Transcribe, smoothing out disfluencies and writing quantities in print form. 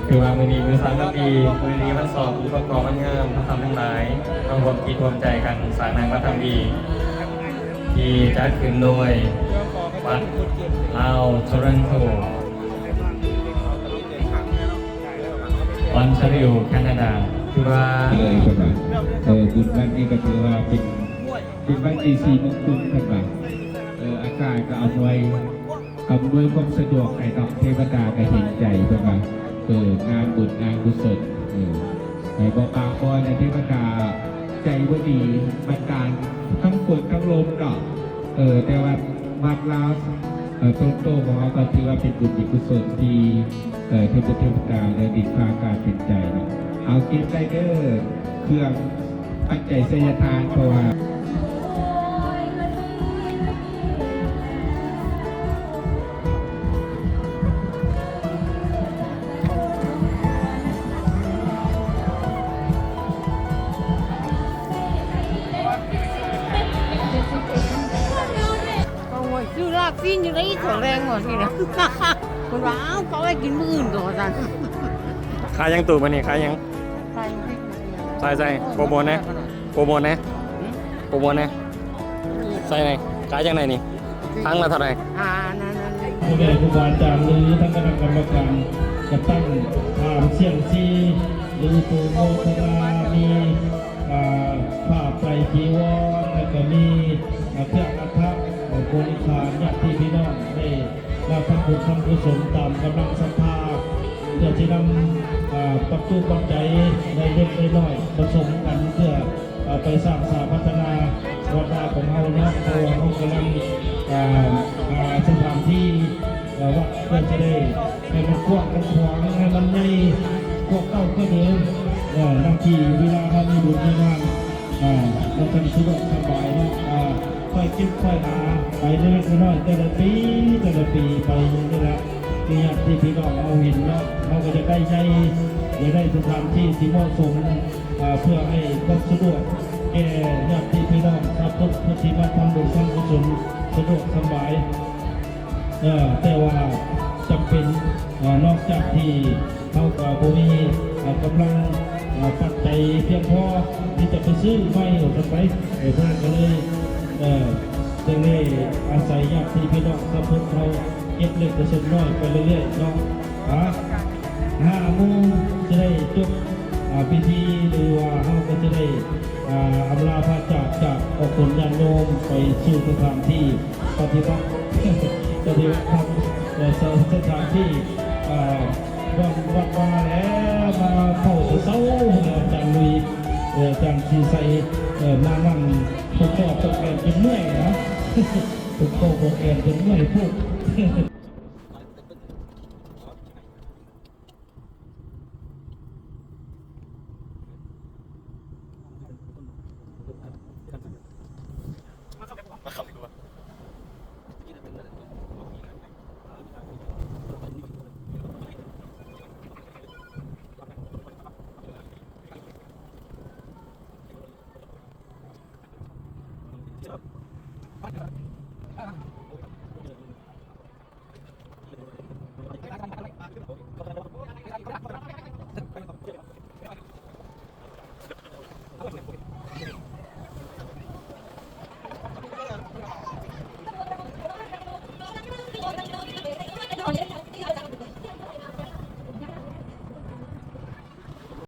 คือว่ามือนี้มือสังกปีมือนี้มันสอบอุปกรณ์มันงามทำทั้งหลายต้องรวมคิดรวมใจกันสร้างนางวัฒนดีที่จัดขึ้นโดยวัดลาวทรันโตออนทาริโอแคนาดาคือว่าเลยคนละบุญวันนี้ก็คือว่าเป็นวันที่สี่มงคลคนละอากาศก็อำนวยความสะดวกให้กับเทวดาก็เห็นใจคนละงานบุญงานกุศลในบ่ปางบ่อในเทวดาใจว่าดีบรรดาลทั้งฝนทั้งลมเนาะแต่ว่าวัดลาวโตของเราก็ถือว่าเป็นบุญกุศลที่เทวดาและดิพาการเป็นใจเนาะเอาเก็บได้เด้อเครื่องปัจจัยไสยทานเพราะว่าซื้อลากซีนอยู่ในถั่วแรงหมดทีเนี่ยคนว่าเขาไปกินมื้ออื่นก่อนจันขายยังตู่มันนี่ขายยังใส่โปรโมทนะโปรโมทนะโปรโมทนะใส่ไหนขายยังไงนี่ทั้งละเท่าไหร่นั่นผู้ใหญ่ครูบาอาจารย์หรือท่านคณะกรรมการจะตั้งถามเสี่ยงซีหรือโปรโมทนามีผ้าไตรจีวรแล้วก็มีเครื่องอัฐบริขารญาติพี่น้องได้มาทำบุญทำกุศลตามกำลังศรัทธาเพื่อที่นำปัจจุบันใจในเล็กน้อยผสมกันเพื่อไปสร้างสาพัฒนาวัดของเราเนาะเพราะว่าเรากำลังสถานที่วัดเพื่อจะได้ให้มันกว้างมันขวางให้มันใหญ่พวกเก้าก็เดินบางทีเวลาเรามีบุญมีงานเราจะสะดวกสบายเนาะค่อยคิดค่อยหาไปเรื่อยๆน้อยแต่ละปีไปนี่แหละที่ญาติพี่น้องเอาเห็นเนาะเราก็จะได้ใจจะได้สถานที่ที่เหมาะสมเพื่อให้ความสะดวกแก่ญาติพี่น้องครับทุกที่มาทำบุญทำกุศลสะดวกสบายแต่ว่าจำเป็นนอกจากที่เขากับผู้มีกำลังปัจจัยเพียงพอที่จะไปซื้อไม่หรือไปเพื่อนก็เลยจะได้อาศัยญาติพี่น้องถ้าพวกเราเก็บเล็กแต่ส่วนน้อยไปเรื่อยๆเนาะ5 โมงจะได้จบพิธีหรือว่าเขาก็จะได้อำลาพระจากออกผลญาณโยมไปสู่สถานที่ปฏิบัติธรรมสถานที่วัดมาแล้วมาเข้าเสาอาจารย์ลุยอาจารย์ชีใส่มานั่งพวกพ่อพวกแอนเป็นเมื่อยนะพวกพ่อพวกแอนเป็นเมื่อยพวก